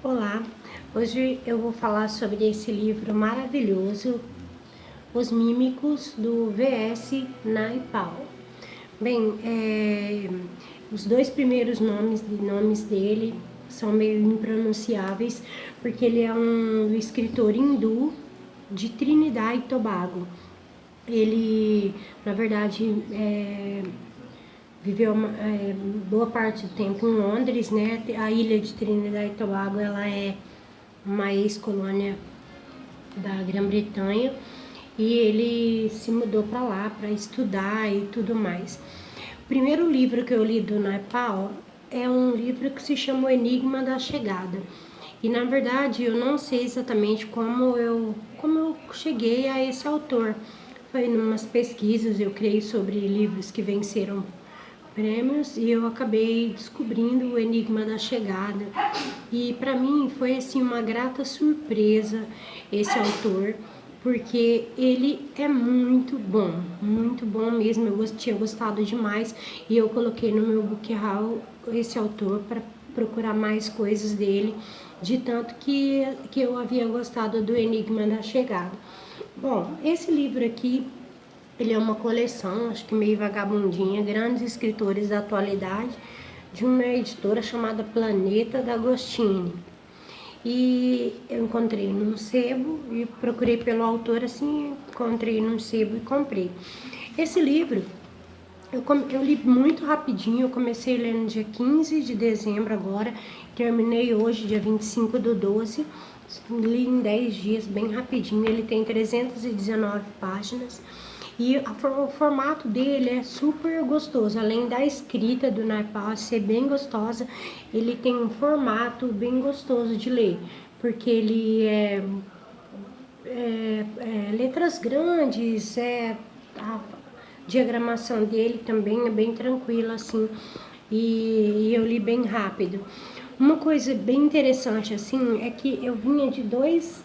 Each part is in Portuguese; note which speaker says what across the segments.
Speaker 1: Olá, hoje eu vou falar sobre esse livro maravilhoso, Os Mímicos, do V.S. Naipaul. Bem, os dois primeiros nomes dele são meio impronunciáveis, porque ele é um escritor hindu de Trinidad e Tobago. Ele, na verdade, viveu boa parte do tempo em Londres, né? A ilha de Trinidad e Tobago, ela é uma ex-colônia da Grã-Bretanha, e ele se mudou para lá para estudar e tudo mais. O primeiro livro que eu li do Naipaul é um livro que se chama O Enigma da Chegada. E na verdade eu não sei exatamente como eu cheguei a esse autor. Foi em umas pesquisas, eu creio, sobre livros que venceram prêmios, e eu acabei descobrindo O Enigma da Chegada. E para mim foi assim uma grata surpresa esse autor, porque ele é muito bom mesmo. Eu tinha gostado demais e eu coloquei no meu bookhaul esse autor para procurar mais coisas dele, de tanto que eu havia gostado do Enigma da Chegada. Bom, esse livro aqui, ele é uma coleção, acho que meio vagabundinha, grandes escritores da atualidade, de uma editora chamada Planeta D'Agostini. E eu encontrei num sebo e procurei pelo autor, assim, encontrei num sebo e comprei. Esse livro eu li muito rapidinho, eu comecei lendo no dia 15 de dezembro agora, terminei hoje, dia 25/12, li em 10 dias, bem rapidinho. Ele tem 319 páginas e o formato dele é super gostoso. Além da escrita do Naipaul ser bem gostosa, ele tem um formato bem gostoso de ler, porque ele letras grandes, a diagramação dele também é bem tranquila, assim, e eu li bem rápido. Uma coisa bem interessante, assim, é que eu vinha de dois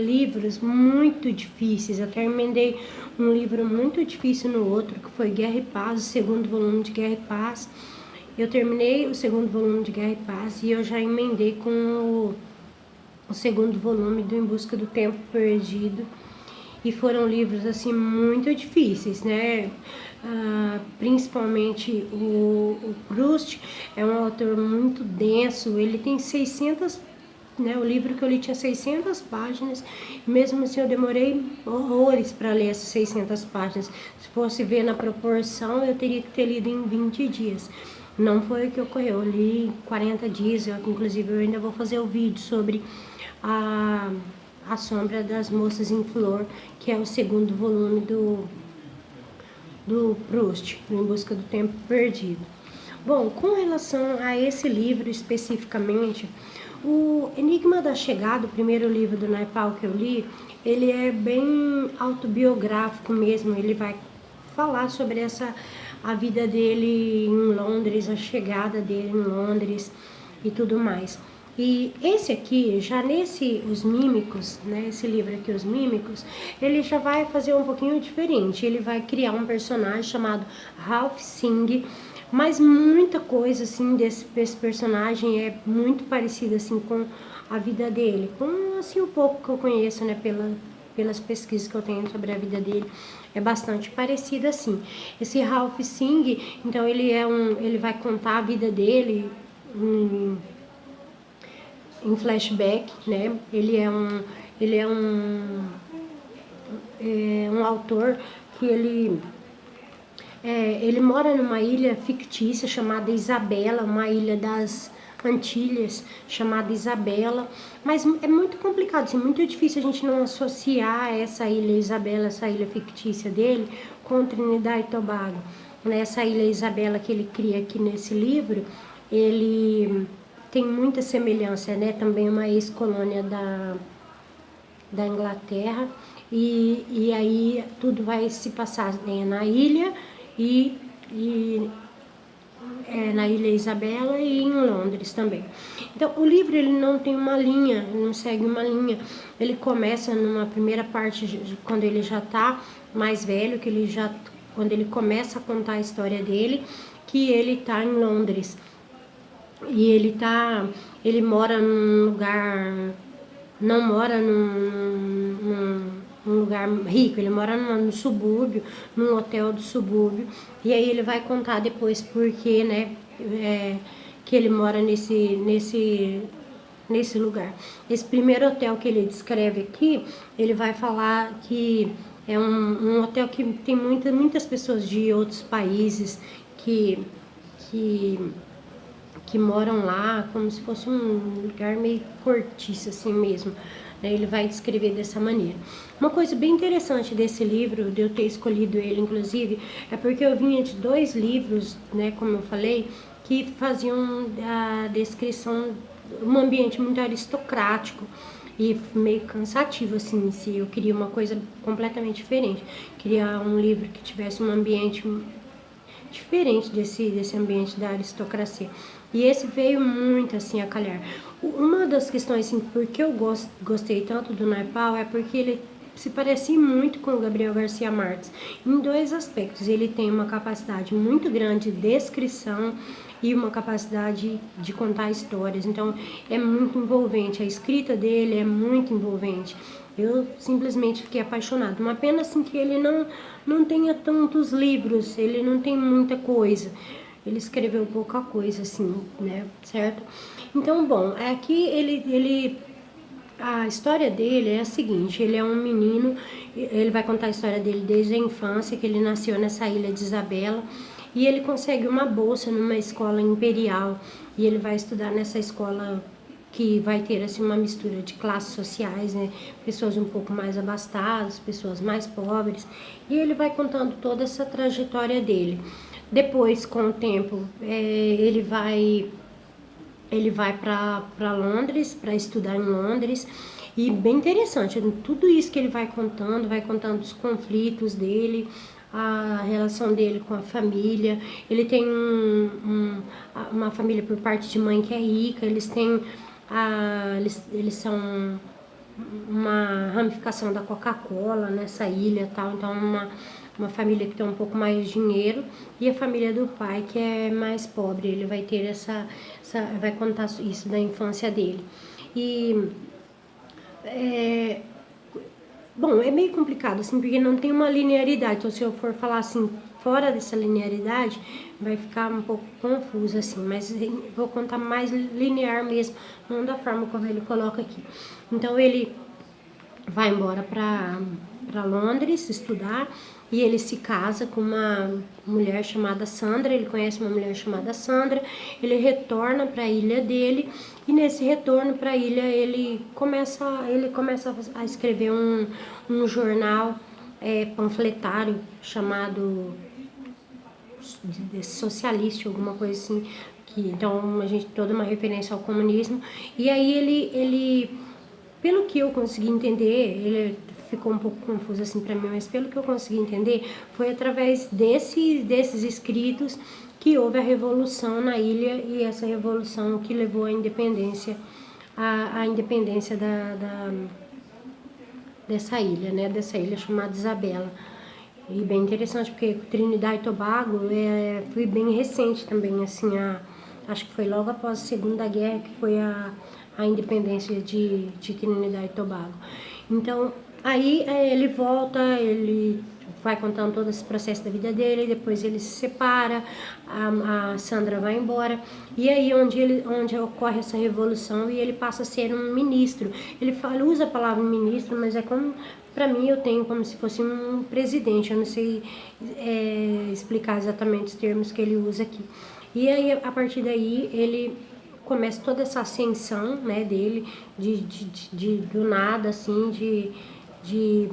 Speaker 1: livros muito difíceis. Eu terminei um livro muito difícil no outro, que foi Guerra e Paz, o segundo volume de Guerra e Paz. Eu terminei o segundo volume de Guerra e Paz e eu já emendei com o segundo volume do Em Busca do Tempo Perdido. E foram livros assim muito difíceis, né? Principalmente o Proust é um autor muito denso, ele tem 600, né? O livro que eu li tinha 600 páginas, mesmo assim eu demorei horrores para ler essas 600 páginas. Se fosse ver na proporção, eu teria que ter lido em 20 dias. Não foi o que ocorreu, eu li 40 dias, inclusive eu ainda vou fazer o vídeo sobre a Sombra das Moças em Flor, que é o segundo volume do Proust, Em Busca do Tempo Perdido. Bom, com relação a esse livro especificamente, o Enigma da Chegada, o primeiro livro do Naipaul que eu li, ele é bem autobiográfico mesmo. Ele vai falar sobre a vida dele em Londres, a chegada dele em Londres e tudo mais. E esse aqui, já nesse Os Mímicos, né, esse livro aqui, Os Mímicos, ele já vai fazer um pouquinho diferente. Ele vai criar um personagem chamado Ralph Singh, mas muita coisa assim desse personagem é muito parecida assim com a vida dele, com assim o pouco que eu conheço, né, pelas pesquisas que eu tenho sobre a vida dele, é bastante parecido assim. Esse Ralph Singh, então ele vai contar a vida dele em flashback, né? Ele é um autor que ele mora numa ilha fictícia chamada Isabela, uma ilha das Antilhas chamada Isabela, mas é muito complicado, assim, muito difícil a gente não associar essa ilha Isabela, essa ilha fictícia dele, com Trinidad e Tobago. Essa ilha Isabela que ele cria aqui nesse livro, ele tem muita semelhança, né? Também uma ex-colônia da Inglaterra, e aí tudo vai se passar, né, na ilha e na Ilha Isabela e em Londres também. Então o livro ele não tem uma linha, ele não segue uma linha. Ele começa numa primeira parte quando ele já está mais velho, quando ele começa a contar a história dele, que ele está em Londres. E ele mora num lugar, não mora num lugar rico, ele mora no subúrbio, num hotel do subúrbio, e aí ele vai contar depois porque, né, que ele mora nesse lugar. Esse primeiro hotel que ele descreve aqui, ele vai falar que é um hotel que tem muitas pessoas de outros países que, que, que moram lá, como se fosse um lugar meio cortiço assim mesmo. Ele vai descrever dessa maneira. Uma coisa bem interessante desse livro, de eu ter escolhido ele inclusive, é porque eu vinha de 2 livros, né, como eu falei, que faziam a descrição, um ambiente muito aristocrático e meio cansativo, assim, se eu queria uma coisa completamente diferente. Queria um livro que tivesse um ambiente diferente desse ambiente da aristocracia. E esse veio muito assim a calhar. Uma das questões, assim, porque eu gostei tanto do Naipaul é porque ele se parece muito com o Gabriel Garcia Marques em 2 aspectos. Ele tem uma capacidade muito grande de descrição e uma capacidade de contar histórias. Então é muito envolvente, a escrita dele é muito envolvente. Eu simplesmente fiquei apaixonada. Uma pena assim que ele não tenha tantos livros, ele não tem muita coisa. Ele escreveu pouca coisa, assim, né, certo? Então, bom, aqui a história dele é a seguinte, ele é um menino, ele vai contar a história dele desde a infância, que ele nasceu nessa ilha de Isabela, e ele consegue uma bolsa numa escola imperial, e ele vai estudar nessa escola que vai ter assim uma mistura de classes sociais, né? Pessoas um pouco mais abastadas, pessoas mais pobres, e ele vai contando toda essa trajetória dele. Depois, com o tempo, ele vai para Londres, para estudar em Londres, e bem interessante, tudo isso que ele vai contando os conflitos dele, a relação dele com a família. Ele tem uma família por parte de mãe que é rica, eles são uma ramificação da Coca-Cola nessa ilha, tal, então uma família que tem um pouco mais de dinheiro, e a família do pai que é mais pobre. Ele vai ter vai contar isso da infância dele. E bom, é meio complicado assim, porque não tem uma linearidade. Então, se eu for falar assim fora dessa linearidade, vai ficar um pouco confuso assim, mas vou contar mais linear mesmo, não da forma como ele coloca aqui. Então ele vai embora para Londres estudar, e ele se casa com uma mulher chamada Sandra. Ele conhece uma mulher chamada Sandra, ele retorna para a ilha dele, e nesse retorno para a ilha ele começa a escrever um jornal panfletário chamado socialista, alguma coisa assim, que então a gente toda uma referência ao comunismo. E aí ele pelo que eu consegui entender, ele ficou um pouco confuso assim para mim, mas pelo que eu consegui entender, foi através desses escritos que houve a revolução na ilha, e essa revolução que levou à independência, dessa ilha, né, dessa ilha chamada Isabela. E bem interessante, porque Trinidad e Tobago foi bem recente também, assim, acho que foi logo após a Segunda Guerra que foi a independência de Trinidad e Tobago. Então, aí ele volta, ele vai contando todo esse processo da vida dele, depois ele se separa, a Sandra vai embora, e aí onde ocorre essa revolução, e ele passa a ser um ministro. Ele usa a palavra ministro, mas é como, para mim, eu tenho como se fosse um presidente, eu não sei explicar exatamente os termos que ele usa aqui. E aí, a partir daí, ele começa toda essa ascensão, né, dele, do nada, assim, de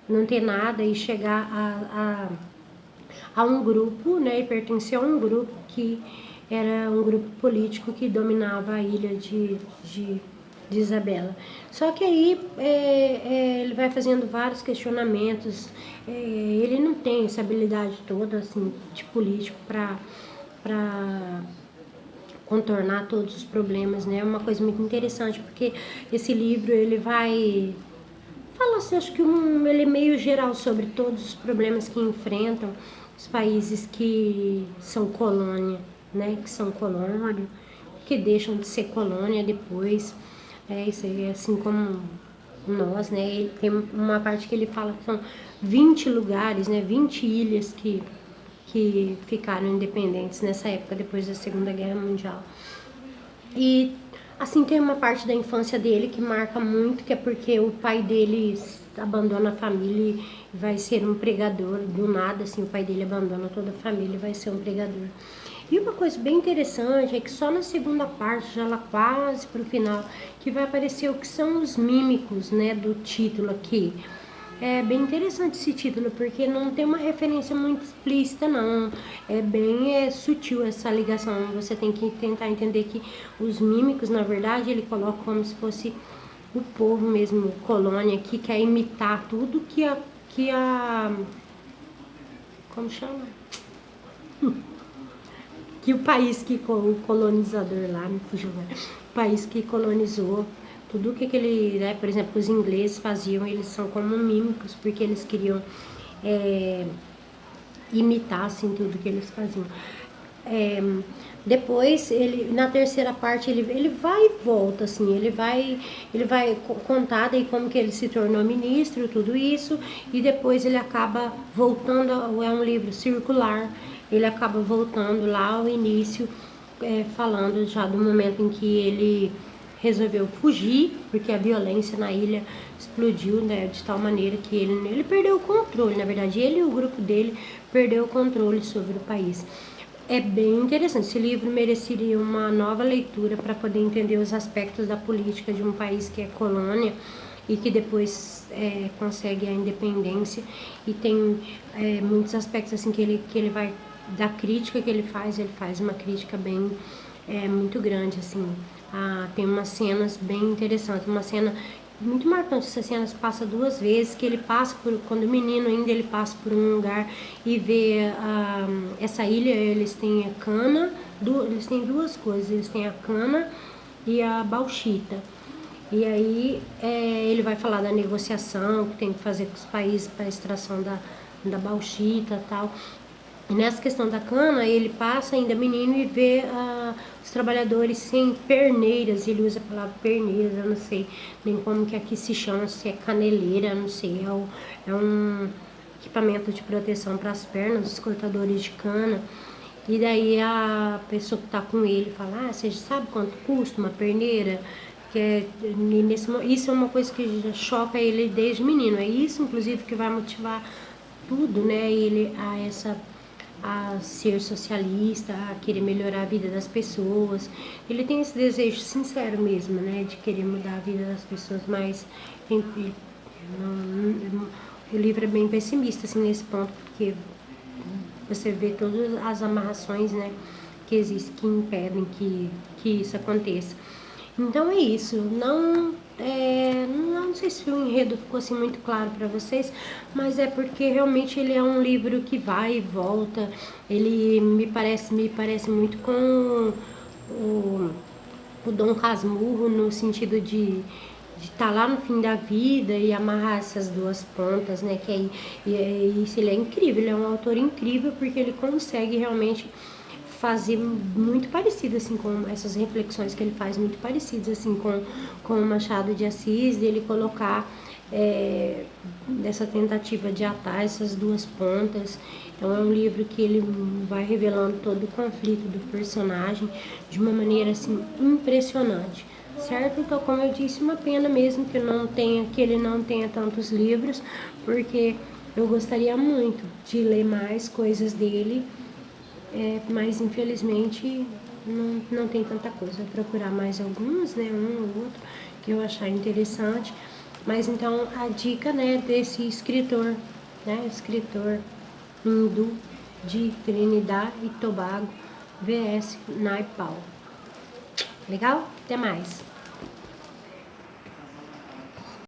Speaker 1: não ter nada e chegar a um grupo, né, e pertencer a um grupo que era um grupo político que dominava a ilha de Isabela. Só que aí ele vai fazendo vários questionamentos, ele não tem essa habilidade toda, assim, de político para contornar todos os problemas, né? É uma coisa muito interessante, porque esse livro, ele vai fala assim, acho que ele é meio geral sobre todos os problemas que enfrentam os países que são colônia, né? Que são colônia, que deixam de ser colônia depois. Isso aí, assim como nós, né? Ele tem uma parte que ele fala que são 20 lugares, né? 20 ilhas que ficaram independentes nessa época, depois da Segunda Guerra Mundial. E assim, tem uma parte da infância dele que marca muito, que é porque o pai dele abandona a família e vai ser um pregador. Do nada, assim, o pai dele abandona toda a família e vai ser um pregador. E uma coisa bem interessante é que só na segunda parte, já lá quase pro final, que vai aparecer o que são os mímicos, né, do título aqui. É bem interessante esse título, porque não tem uma referência muito explícita, não. É bem sutil essa ligação. Você tem que tentar entender que os mímicos, na verdade, ele coloca como se fosse o povo mesmo, colônia, que quer imitar tudo que a como chama? Que o país que o colonizador lá, me fugiu, né? O país que colonizou, tudo que aquele, né, por exemplo, os ingleses faziam, eles são como mímicos, porque eles queriam imitar, assim, tudo que eles faziam. Depois, ele, na terceira parte, ele vai e volta, assim, ele vai contar daí como que ele se tornou ministro, tudo isso, e depois ele acaba voltando, é um livro circular, ele acaba voltando lá ao início, falando já do momento em que ele resolveu fugir, porque a violência na ilha explodiu, né, de tal maneira que ele perdeu o controle, na verdade, ele e o grupo dele perdeu o controle sobre o país. É bem interessante, esse livro mereceria uma nova leitura para poder entender os aspectos da política de um país que é colônia e que depois consegue a independência, e tem muitos aspectos assim que ele vai, da crítica que ele faz uma crítica bem muito grande, assim. Tem umas cenas bem interessantes, uma cena muito marcante. Essa cena se passa duas vezes, que ele passa por, quando menino ainda, ele passa por um lugar e vê essa ilha. Eles têm a cana, eles têm duas coisas, eles têm a cana e a bauxita. E aí ele vai falar da negociação que tem que fazer com os países para a extração da bauxita e tal. E nessa questão da cana, ele passa ainda menino e vê os trabalhadores sem perneiras. Ele usa a palavra perneiras, eu não sei nem como que aqui se chama, se é caneleira, não sei. É um equipamento de proteção para as pernas, os cortadores de cana. E daí a pessoa que está com ele fala: você sabe quanto custa uma perneira? Isso é uma coisa que já choca ele desde menino. É isso, inclusive, que vai motivar tudo, né? Ele a ser socialista, a querer melhorar a vida das pessoas. Ele tem esse desejo sincero mesmo, né, de querer mudar a vida das pessoas, mas o livro é bem pessimista, assim, nesse ponto, porque você vê todas as amarrações, né, que existem, que impedem que isso aconteça. Então é isso. Não sei se o enredo ficou assim muito claro para vocês, mas é porque realmente ele é um livro que vai e volta. Ele me parece muito com o Dom Casmurro, no sentido de estar lá no fim da vida e amarrar essas duas pontas, né? Isso, ele é incrível, ele é um autor incrível, porque ele consegue realmente fazer muito parecido, assim, com essas reflexões que ele faz, muito parecidas, assim, com o Machado de Assis, dele colocar dessa tentativa de atar essas duas pontas. Então é um livro que ele vai revelando todo o conflito do personagem de uma maneira, assim, impressionante, certo? Então, como eu disse, uma pena mesmo que ele não tenha tantos livros, porque eu gostaria muito de ler mais coisas dele, mas infelizmente não tem tanta coisa. Vou procurar mais alguns, né, um ou outro que eu achar interessante. Mas então a dica, né, desse escritor, né, escritor hindu de Trinidad e Tobago, V.S. Naipaul. Legal? Até mais!